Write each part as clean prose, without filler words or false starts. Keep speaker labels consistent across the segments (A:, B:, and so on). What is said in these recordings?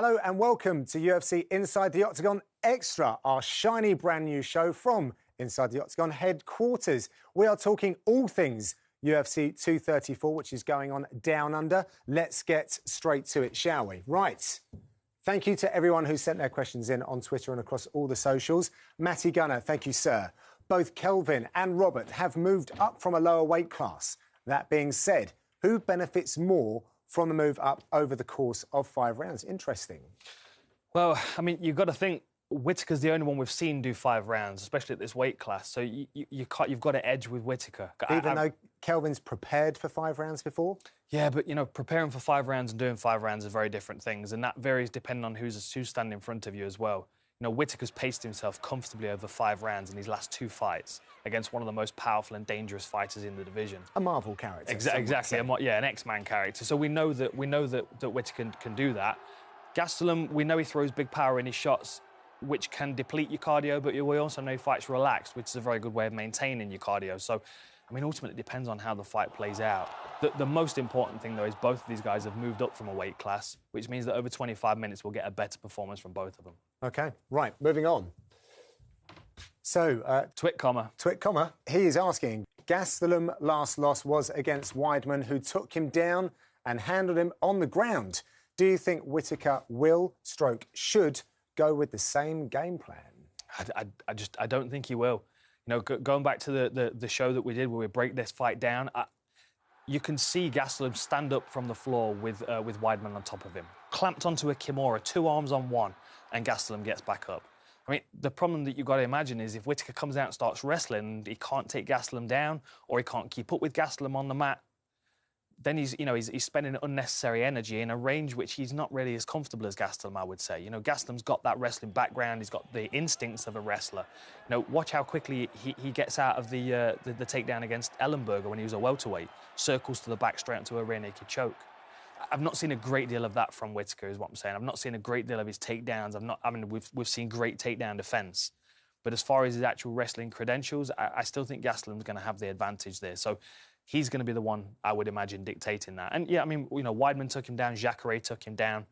A: Hello and welcome to UFC Inside the Octagon Extra, our shiny brand new show from Inside the Octagon headquarters. We are talking all things UFC 234, which is going on down under. Let's get straight to it, shall we? Right. Thank you to everyone who sent their questions in on Twitter and across all the socials. Matty Gunner, thank you, sir. Both Kelvin and Robert have moved up from a lower weight class. That being said, who benefits more from the move up over the course of 5 rounds? Interesting.
B: Well, I mean, you've got to think Whittaker's the only one we've seen do 5 rounds, especially at this weight class. So you've got an edge with Whittaker.
A: Even though Kelvin's prepared for 5 rounds before?
B: Yeah, but, you know, preparing for 5 rounds and doing 5 rounds are very different things, and that varies depending on who's standing in front of you as well. You know, Whittaker's paced himself comfortably over 5 rounds in his last 2 fights against one of the most powerful and dangerous fighters in the division.
A: A Marvel character.
B: Exactly. An X-Man character. So we know that Whittaker can do that. Gastelum, we know he throws big power in his shots, which can deplete your cardio, but we also know he fights relaxed, which is a very good way of maintaining your cardio. So, I mean, ultimately, it depends on how the fight plays out. The most important thing, though, is both of these guys have moved up from a weight class, which means that over 25 minutes, we'll get a better performance from both of them.
A: OK, right, moving on. So, Twitcommer, he is asking, Gastelum last loss was against Weidman, who took him down and handled him on the ground. Do you think Whittaker should go with the same game plan?
B: I don't think he will. You know, going back to the show that we did where we break this fight down, you can see Gastelum stand up from the floor with Weidman on top of him, clamped onto a Kimura, 2 arms on 1, and Gastelum gets back up. I mean, the problem that you've got to imagine is if Whittaker comes out and starts wrestling and he can't take Gastelum down or he can't keep up with Gastelum on the mat, then he's spending unnecessary energy in a range which he's not really as comfortable as Gastelum, I would say. You know, Gastelum's got that wrestling background. He's got the instincts of a wrestler. You know, watch how quickly he gets out of the takedown against Ellenberger when he was a welterweight. Circles to the back straight into a rear naked choke. I've not seen a great deal of that from Whittaker, is what I'm saying. I've not seen a great deal of his takedowns. We've seen great takedown defence. But as far as his actual wrestling credentials, I still think Gastelum's going to have the advantage there. So he's going to be the one, I would imagine, dictating that. And, yeah, I mean, you know, Weidman took him down, Jacare took him down.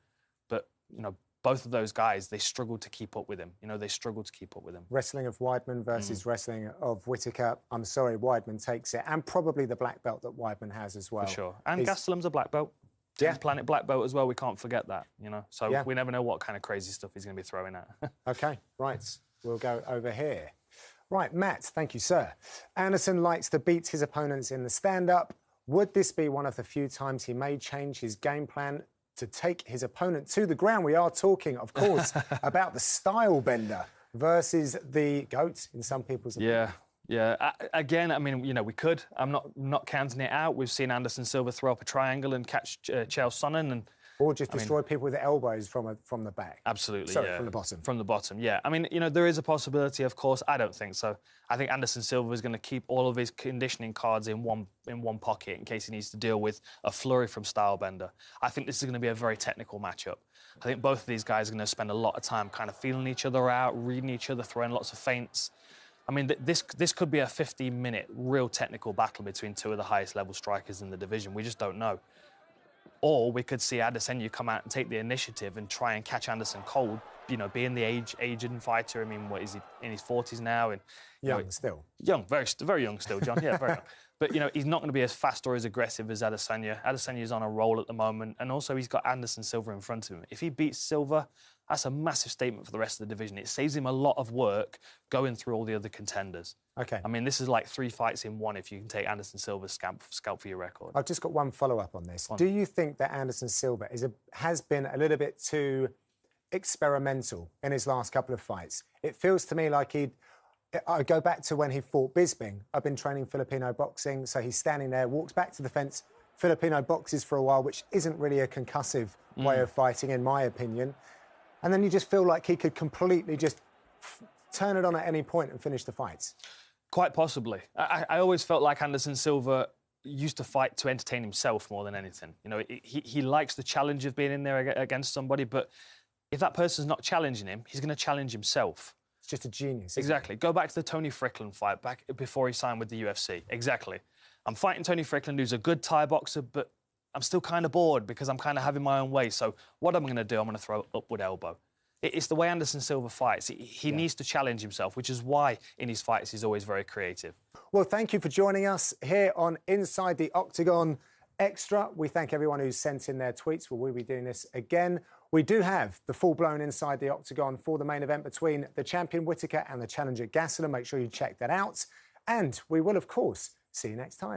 B: But, you know, both of those guys, they struggled to keep up with him. You know, they struggled to keep up with him. Wrestling
A: of Weidman versus wrestling of Whittaker. I'm sorry, Weidman takes it. And probably the black belt that Weidman has as well.
B: For sure. And Gastelum's a black belt. Yeah. Planet black belt as well, we can't forget that, you know. So we never know what kind of crazy stuff he's going to be throwing at.
A: OK, right. We'll go over here. Right, Matt, thank you, sir. Anderson likes to beat his opponents in the stand-up. Would this be one of the few times he may change his game plan to take his opponent to the ground? We are talking, of course, about the style bender versus the GOAT in some people's opinion.
B: Yeah. Again, I mean, you know, we could. I'm not counting it out. We've seen Anderson Silva throw up a triangle and catch Chael Sonnen and...
A: Or just destroy people with the elbows from the back.
B: Absolutely,
A: Sorry, from the bottom.
B: From the bottom, yeah. I mean, you know, there is a possibility, of course. I don't think so. I think Anderson Silva is going to keep all of his conditioning cards in one pocket in case he needs to deal with a flurry from Stylebender. I think this is going to be a very technical matchup. I think both of these guys are going to spend a lot of time kind of feeling each other out, reading each other, throwing lots of feints. I mean, this could be a 15-minute real technical battle between 2 of the highest level strikers in the division. We just don't know. Or we could see Adesanya come out and take the initiative and try and catch Anderson cold, you know, being the aged fighter. I mean, what is he, in his 40s now? And
A: still.
B: Young, very young still, John. Yeah, very young. But, you know, he's not going to be as fast or as aggressive as Adesanya. Adesanya's on a roll at the moment, and also he's got Anderson Silva in front of him. If he beats Silva, that's a massive statement for the rest of the division. It saves him a lot of work going through all the other contenders.
A: OK.
B: I mean, this is like 3 fights in one if you can take Anderson Silva's scalp for your record.
A: I've just got one follow-up on this. Do you think that Anderson Silva has been a little bit too experimental in his last couple of fights? It feels to me like I go back to when he fought Bisping. I've been training Filipino boxing, so he's standing there, walks back to the fence, Filipino boxes for a while, which isn't really a concussive way of fighting, in my opinion. And then you just feel like he could completely just turn it on at any point and finish the fights.
B: Quite possibly. I always felt like Anderson Silva used to fight to entertain himself more than anything. You know, he likes the challenge of being in there against somebody, but if that person's not challenging him, he's going to challenge himself.
A: It's just a genius.
B: Exactly. Go back to the Tony Strickland fight back before he signed with the UFC. Exactly. I'm fighting Tony Strickland, who's a good Thai boxer, but I'm still kind of bored because I'm kind of having my own way. So what I'm going to do, I'm going to throw upward elbow. It's the way Anderson Silva fights. He needs to challenge himself, which is why in his fights he's always very creative.
A: Well, thank you for joining us here on Inside the Octagon Extra. We thank everyone who's sent in their tweets. We'll be doing this again. We do have the full-blown Inside the Octagon for the main event between the champion Whittaker and the challenger Gastelum. Make sure you check that out. And we will, of course, see you next time.